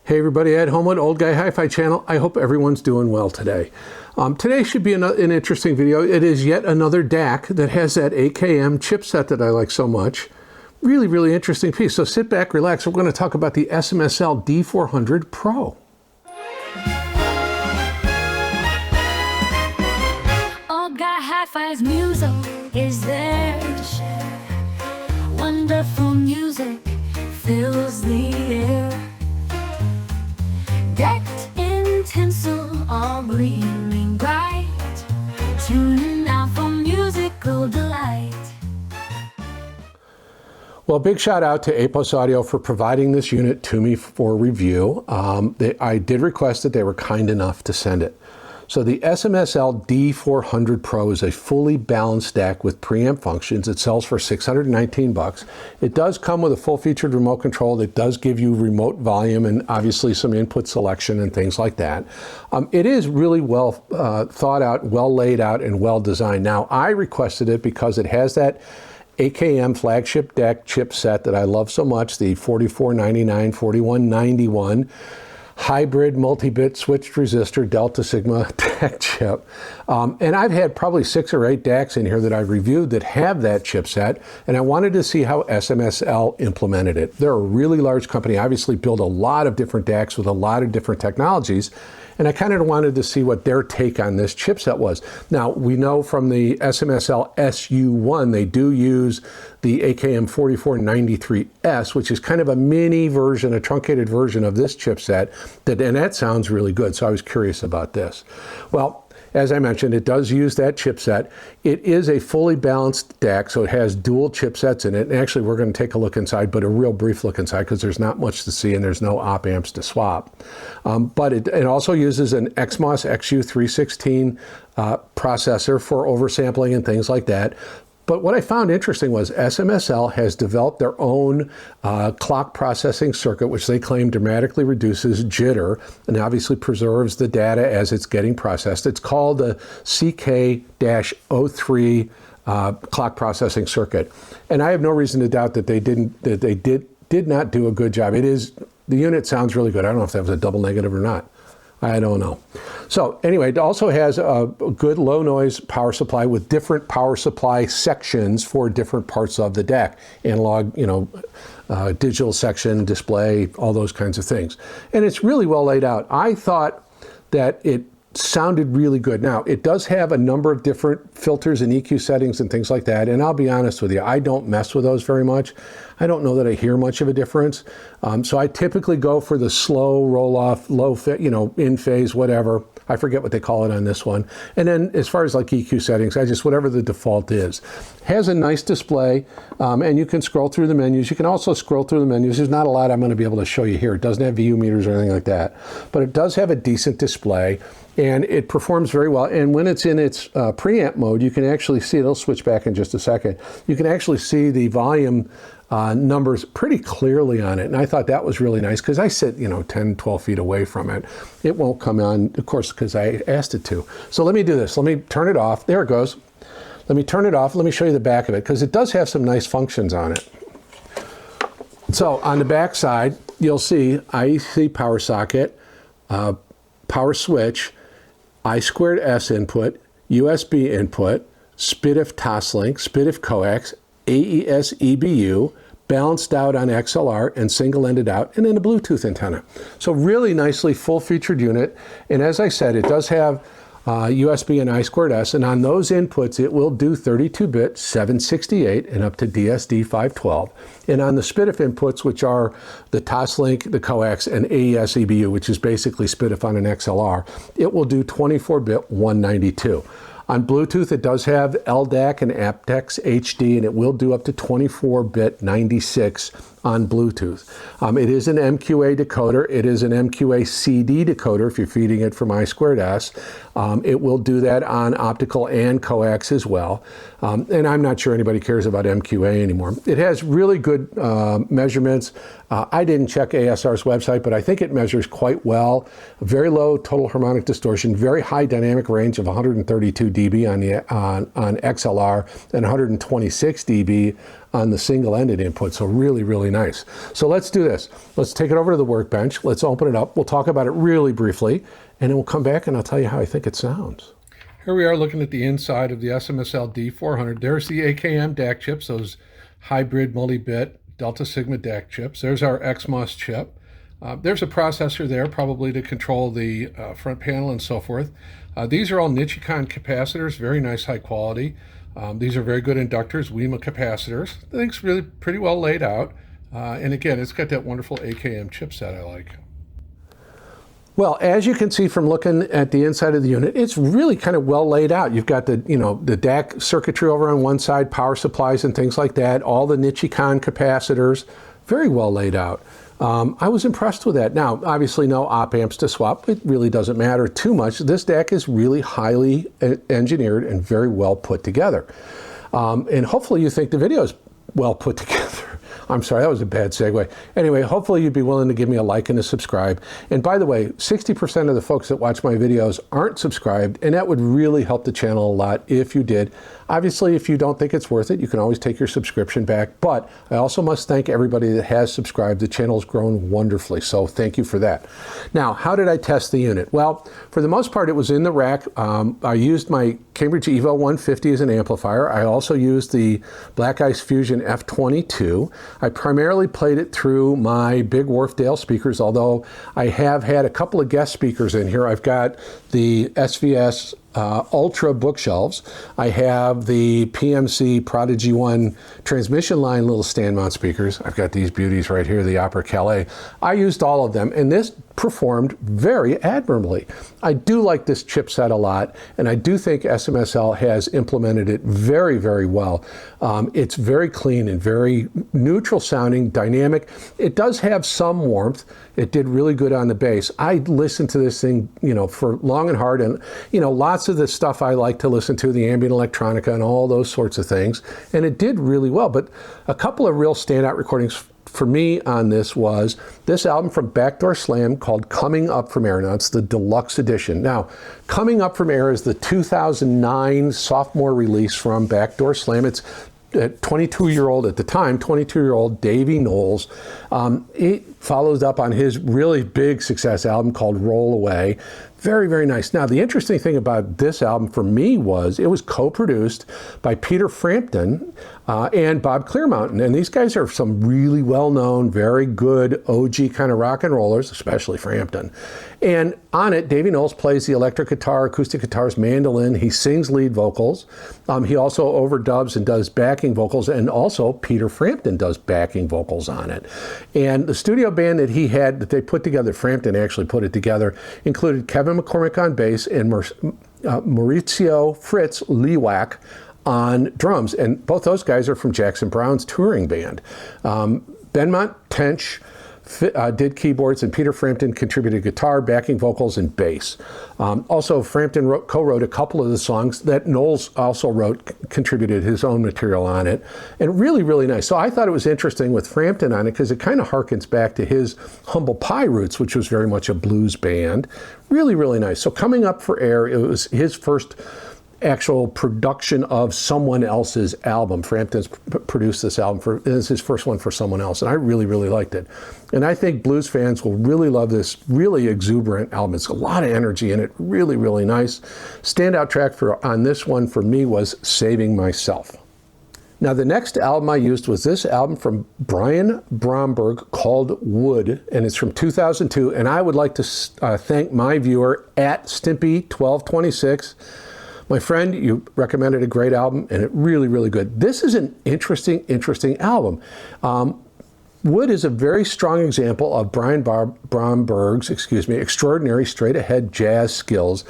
Hey everybody, Ed Homewood, Old Guy Hi-Fi channel. I hope everyone's doing well today. Today should be an interesting video. It is yet another DAC that has that AKM chipset that I like so much. Really, really interesting piece. So sit back, relax. We're going to talk about the SMSL D400 Pro. Old Guy Hi-Fi's music is there to share. Wonderful music fills the air. Decked in tinsel, all gleaming bright. Tune out for musical delight. Well, big shout out to Apos Audio for providing this unit to me for review. I did request it. They were kind enough to send it. So the SMSL D400 Pro is a fully balanced DAC with preamp functions. It sells for $619. It does come with a full-featured remote control that does give you remote volume and obviously some input selection and things like that. It is really well thought out, well laid out, and well designed. Now, I requested it because it has that AKM flagship DAC chipset that I love so much, the 4499, 4191. Hybrid multi-bit switched resistor Delta-Sigma DAC chip. And I've had probably 6 or 8 DACs in here that I've reviewed that have that chipset, and I wanted to see how SMSL implemented it. They're a really large company, obviously build a lot of different DACs with a lot of different technologies, and I kind of wanted to see what their take on this chipset was. Now, we know from the SMSL SU1, they do use the AKM 4493S, which is kind of a mini version, a truncated version of this chipset, and that sounds really good, so I was curious about this. Well, as I mentioned, it does use that chipset. It is a fully balanced DAC, so it has dual chipsets in it. And actually, we're going to take a look inside, but a real brief look inside because there's not much to see and there's no op amps to swap. But it also uses an XMOS XU316 processor for oversampling and things like that. But what I found interesting was SMSL has developed their own clock processing circuit, which they claim dramatically reduces jitter and obviously preserves the data as it's getting processed. It's called the CK-03 clock processing circuit. And I have no reason to doubt that they did not do a good job. The unit sounds really good. I don't know if that was a double negative or not. I don't know. So anyway, it also has a good low noise power supply with different power supply sections for different parts of the DAC. Analog, digital section, display, all those kinds of things. And it's really well laid out. I thought that it sounded really good. Now, it does have a number of different filters and EQ settings and things like that. And I'll be honest with you, I don't mess with those very much. I don't know that I hear much of a difference. So I typically go for the slow roll off, low fit, in phase, whatever. I forget what they call it on this one. And then as far as like EQ settings, whatever the default is. Has a nice display, and you can scroll through the menus. You can also scroll through the menus. There's not a lot I'm going to be able to show you here. It doesn't have VU meters or anything like that. But it does have a decent display, and it performs very well. And when it's in its preamp mode, you can actually see, it'll switch back in just a second, you can actually see the volume numbers pretty clearly on it. And I thought that was really nice because I sit, 10, 12 feet away from it. It won't come on, of course, because I asked it to. So let me do this. Let me turn it off. There it goes. Let me turn it off. Let me show you the back of it because it does have some nice functions on it. So on the back side, you'll see IEC power socket, power switch, I2S input, USB input, SPDIF Toslink, SPDIF coax, AES EBU, balanced out on XLR and single-ended out, and then a Bluetooth antenna. So really nicely full-featured unit. And as I said, it does have USB and I2S, and on those inputs, it will do 32-bit, 768, and up to DSD 512. And on the SPDIF inputs, which are the Toslink, the coax, and AES EBU, which is basically SPDIF on an XLR, it will do 24-bit, 192. On Bluetooth, it does have LDAC and aptX HD, and it will do up to 24-bit 96 on Bluetooth. It is an MQA decoder. It is an MQA CD decoder if you're feeding it from I2S. It will do that on optical and coax as well. And I'm not sure anybody cares about MQA anymore. It has really good measurements. I didn't check ASR's website, but I think it measures quite well. Very low total harmonic distortion, very high dynamic range of 132 dB on XLR and 126 dB on the single-ended input, so really, really nice. So let's do this. Let's take it over to the workbench. Let's open it up. We'll talk about it really briefly, and then we'll come back and I'll tell you how I think it sounds. Here we are looking at the inside of the SMSL D400. There's the AKM DAC chips, those hybrid multi-bit Delta-Sigma DAC chips. There's our XMOS chip. There's a processor there, probably to control the front panel and so forth. These are all Nichicon capacitors, very nice, high quality. These are very good inductors, WEMA capacitors. The thing's really pretty well laid out. And again, it's got that wonderful AKM chipset I like. Well, as you can see from looking at the inside of the unit, it's really kind of well laid out. You've got the, the DAC circuitry over on one side, power supplies and things like that, all the Nichicon capacitors, very well laid out. I was impressed with that. Now, obviously no op amps to swap. It really doesn't matter too much. This DAC is really highly engineered and very well put together. And hopefully you think the video is well put together. I'm sorry, that was a bad segue. Anyway, hopefully you'd be willing to give me a like and a subscribe. And by the way, 60% of the folks that watch my videos aren't subscribed, and that would really help the channel a lot if you did. Obviously, if you don't think it's worth it, you can always take your subscription back. But I also must thank everybody that has subscribed. The channel's grown wonderfully, so thank you for that. Now, how did I test the unit? Well, for the most part, it was in the rack. I used my Cambridge Evo 150 as an amplifier. I also used the Black Ice Fusion F22. I primarily played it through my big Wharfdale speakers, although I have had a couple of guest speakers in here. I've got the SVS Ultra bookshelves. I have the PMC Prodigy 1 transmission line little stand mount speakers. I've got these beauties right here, the Opera Calais. I used all of them, and this performed very admirably. I do like this chipset a lot, and I do think SMSL has implemented it very, very well. It's very clean and very neutral sounding, dynamic. It does have some warmth. It did really good on the bass. I listened to this thing, for long and hard, and lots of the stuff I like to listen to, the ambient electronica and all those sorts of things, and it did really well. But a couple of real standout recordings for me on this was this album from Backdoor Slam called Coming Up From Air. Now, it's the deluxe edition. Now, Coming Up From Air is the 2009 sophomore release from Backdoor Slam. It's 22-year-old at the time, 22-year-old Davey Knowles. It follows up on his really big success album called Roll Away. Very, very nice. Now, the interesting thing about this album for me was it was co-produced by Peter Frampton and Bob Clearmountain. And these guys are some really well-known, very good OG kind of rock and rollers, especially Frampton. And on it, Davey Knowles plays the electric guitar, acoustic guitars, mandolin. He sings lead vocals. He also overdubs and does backing vocals. And also Peter Frampton does backing vocals on it. And the studio band that he had, that they put together, Frampton actually put it together, included Kevin McCormick on bass and Maurizio Fritz Lewack on drums. And both those guys are from Jackson Browne's touring band. Benmont Tench did keyboards, and Peter Frampton contributed guitar, backing vocals, and bass. Also, Frampton co-wrote a couple of the songs that Knowles also contributed his own material on it, and really, really nice. So I thought it was interesting with Frampton on it because it kind of harkens back to his Humble Pie roots, which was very much a blues band. Really, really nice. So Coming Up For Air, it was his first actual production of someone else's album. Frampton's produced this album it's his first one for someone else, and I really, really liked it. And I think blues fans will really love this really exuberant album. It's a lot of energy in it, really, really nice. Standout track on this one for me was Saving Myself. Now, the next album I used was this album from Brian Bromberg called Wood, and it's from 2002. And I would like to thank my viewer at Stimpy1226. My friend, you recommended a great album, and it really, really good. This is an interesting album. Wood is a very strong example of Brian Bromberg's, extraordinary straight-ahead jazz skills.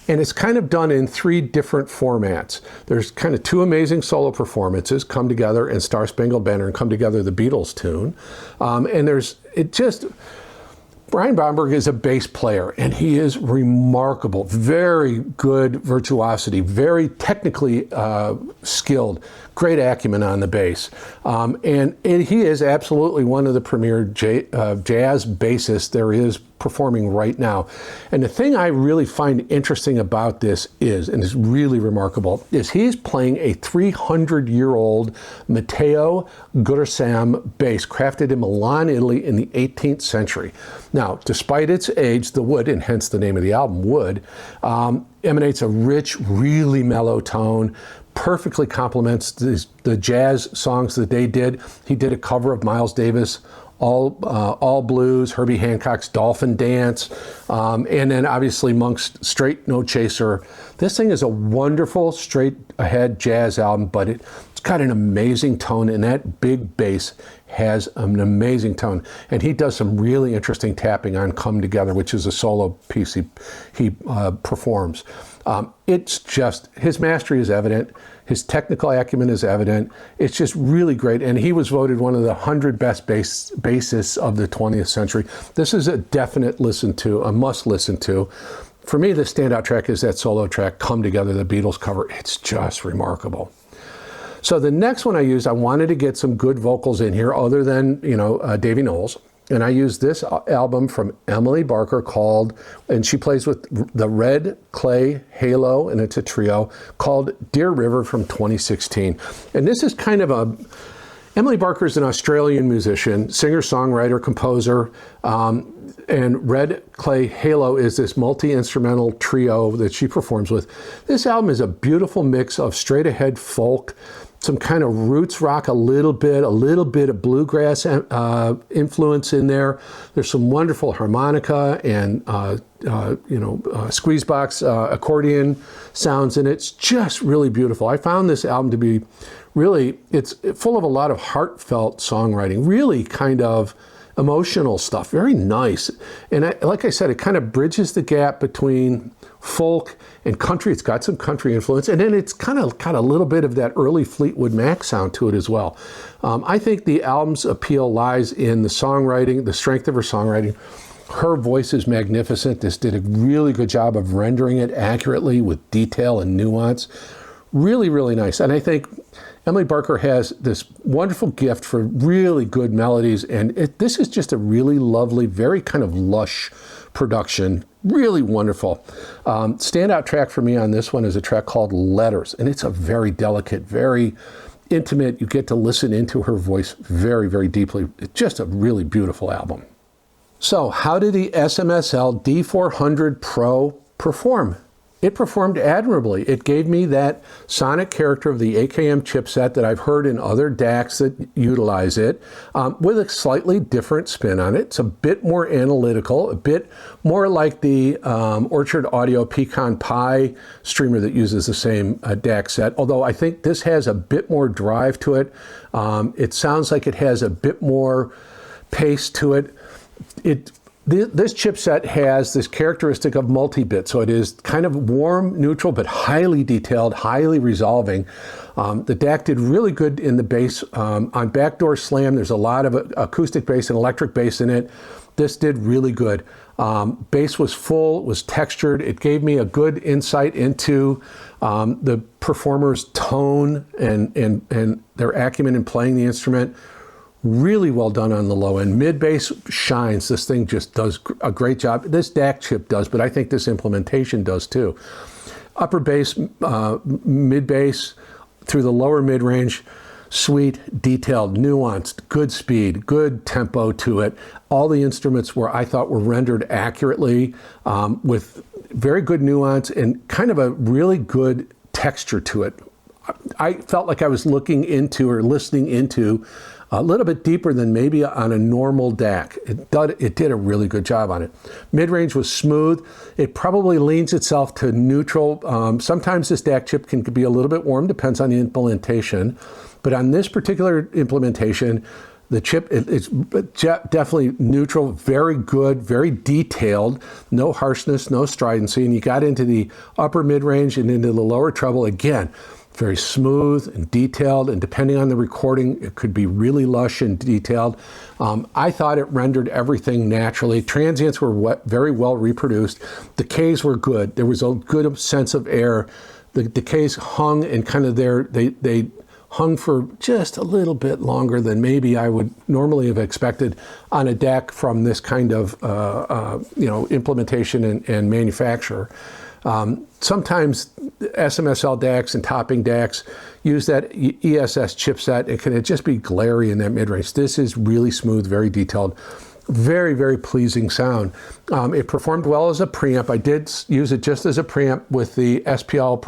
And it's kind of done in three different formats. There's kind of two amazing solo performances, Come Together and Star Spangled Banner, and Come Together, the Beatles tune. And Brian Bomberg is a bass player, and he is remarkable. Very good virtuosity, very technically skilled, great acumen on the bass. And he is absolutely one of the premier jazz bassists there is performing right now. And the thing I really find interesting about this is, and is really remarkable, is he's playing a 300-year-old Matteo Gutersam bass crafted in Milan, Italy in the 18th century. Now, despite its age, the wood, and hence the name of the album, Wood, emanates a rich, really mellow tone, perfectly complements the jazz songs that they did. He did a cover of Miles Davis, All Blues, Herbie Hancock's Dolphin Dance, and then obviously Monk's Straight No Chaser. This thing is a wonderful, straight-ahead jazz album, but it's got an amazing tone, and that big bass has an amazing tone. And he does some really interesting tapping on Come Together, which is a solo piece he performs. It's just, his mastery is evident. His technical acumen is evident. It's just really great. And he was voted one of the 100 best bassists of the 20th century. This is a definite listen to, a must listen to. For me, the standout track is that solo track, Come Together, the Beatles cover. It's just remarkable. So the next one I used, I wanted to get some good vocals in here other than, Davy Knowles. And I used this album from Emily Barker called, and she plays with the Red Clay Halo, and it's a trio, called Dear River from 2016. And this is kind of Emily Barker is an Australian musician, singer, songwriter, composer, and Red Clay Halo is this multi-instrumental trio that she performs with. This album is a beautiful mix of straight-ahead folk, some kind of roots rock, a little bit of bluegrass influence in there. There's some wonderful harmonica and squeeze box accordion sounds, and it's just really beautiful. I found this album to be really, it's full of a lot of heartfelt songwriting, really kind of emotional stuff, very nice. And like I said, it kind of bridges the gap between folk and country. It's got some country influence, and then it's kind of got a little bit of that early Fleetwood Mac sound to it as well. I think the album's appeal lies in the songwriting, the strength of her songwriting. Her voice is magnificent. This did a really good job of rendering it accurately with detail and nuance. Really, really nice. And I think Emily Barker has this wonderful gift for really good melodies, and this is just a really lovely, very kind of lush production. Really wonderful. Standout track for me on this one is a track called Letters, and it's a very delicate, very intimate. You get to listen into her voice very, very deeply. It's just a really beautiful album. So how did the SMSL D400 Pro perform? It performed admirably. It gave me that sonic character of the AKM chipset that I've heard in other DACs that utilize it, with a slightly different spin on it. It's a bit more analytical, a bit more like the Orchard Audio Pecan Pi streamer that uses the same DAC set, although I think this has a bit more drive to it. It sounds like it has a bit more pace to it. This chipset has this characteristic of multi-bit, so it is kind of warm, neutral, but highly detailed, highly resolving. The DAC did really good in the bass. On Backdoor Slam, there's a lot of acoustic bass and electric bass in it. This did really good. Bass was full, was textured. It gave me a good insight into the performer's tone and their acumen in playing the instrument. Really well done on the low end. Mid bass shines. This thing just does a great job. This DAC chip does, but I think this implementation does too. Upper bass, mid bass, through the lower mid range, sweet, detailed, nuanced, good speed, good tempo to it. All the instruments I thought were rendered accurately, with very good nuance and kind of a really good texture to it. I felt like I was looking into or listening into a little bit deeper than maybe on a normal DAC. It did a really good job on it. Mid-range was smooth. It probably leans itself to neutral. Sometimes this DAC chip can be a little bit warm, depends on the implementation. But on this particular implementation, the chip is definitely neutral, very good, very detailed, no harshness, no stridency. And you got into the upper mid-range and into the lower treble again. very smooth and detailed, and depending on the recording, it could be really lush and detailed. I thought it rendered everything naturally. Transients were very well reproduced. Decays were good. There was a good sense of air. The decays hung and kind of they hung for just a little bit longer than maybe I would normally have expected on a DAC from this kind of implementation and manufacturer. Sometimes SMSL DACs and topping DACs use that ESS chipset. It can just be glary in that mid-range. This is really smooth, very detailed, very, very pleasing sound. It performed well as a preamp. I did use it just as a preamp with the SPL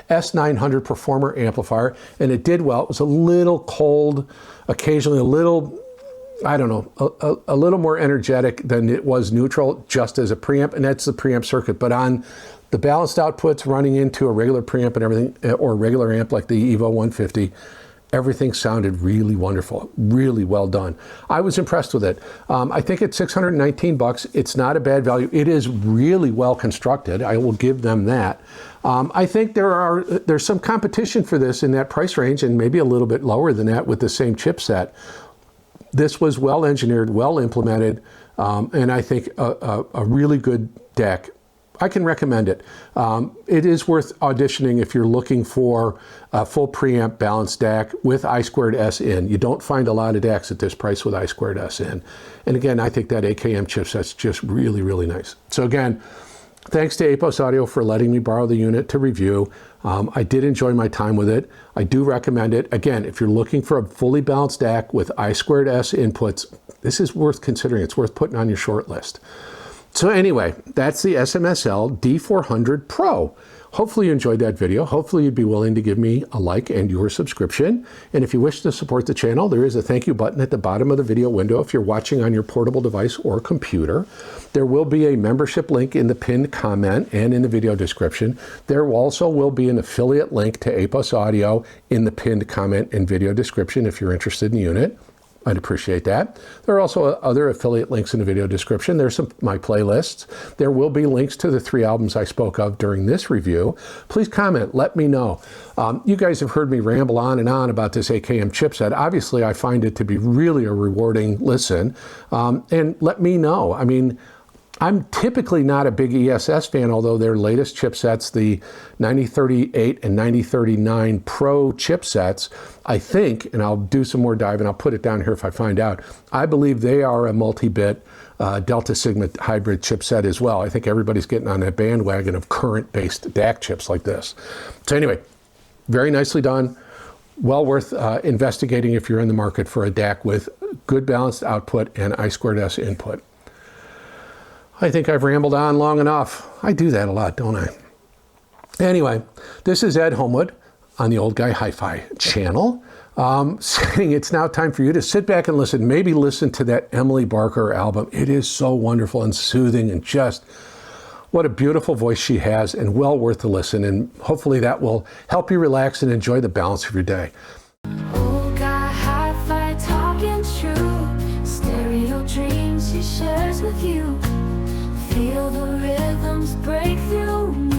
S900 Performer amplifier, and it did well. It was a little cold, occasionally a little, I don't know, a little more energetic than it was neutral just as a preamp, and that's the preamp circuit. But on the balanced outputs running into a regular preamp and everything, or a regular amp like the Evo 150, everything sounded really wonderful, really well done. I was impressed with it. I think at $619, it's not a bad value. It is really well constructed. I will give them that. I think there's some competition for this in that price range, and maybe a little bit lower than that with the same chipset. This was well engineered, well implemented, and I think a really good DAC. I can recommend it. It is worth auditioning if you're looking for a full preamp balanced DAC with I2S in. You don't find a lot of DACs at this price with I2S in. And again, I think that AKM chipset's just really, really nice. So again, thanks to Apos Audio for letting me borrow the unit to review. I did enjoy my time with it. I do recommend it. Again, if you're looking for a fully balanced DAC with I2S inputs, this is worth considering. It's worth putting on your short list. So anyway, that's the SMSL D400 Pro. Hopefully you enjoyed that video. Hopefully you'd be willing to give me a like and your subscription. And if you wish to support the channel, there is a thank you button at the bottom of the video window if you're watching on your portable device or computer. There will be a membership link in the pinned comment and in the video description. There also will be an affiliate link to Apos Audio in the pinned comment and video description if you're interested in the unit. I'd appreciate that. There are also other affiliate links in the video description. There's my playlists. There will be links to the 3 albums I spoke of during this review. Please comment, let me know. You guys have heard me ramble on and on about this AKM chipset. Obviously, I find it to be really a rewarding listen. And let me know. I mean, I'm typically not a big ESS fan, although their latest chipsets, the 9038 and 9039 Pro chipsets, I think, and I'll do some more dive and I'll put it down here if I find out, I believe they are a multi-bit Delta-Sigma hybrid chipset as well. I think everybody's getting on that bandwagon of current-based DAC chips like this. So anyway, very nicely done. Well worth investigating if you're in the market for a DAC with good balanced output and I2S input. I think I've rambled on long enough. I do that a lot, don't I? Anyway, this is Ed Homewood on the Old Guy Hi-Fi channel, saying it's now time for you to sit back and listen, maybe listen to that Emily Barker album. It is so wonderful and soothing, and just what a beautiful voice she has, and well worth the listen. And hopefully that will help you relax and enjoy the balance of your day. Old guy hi-fi talking true. Stereo dreams she shares with you. Feel the rhythms break through.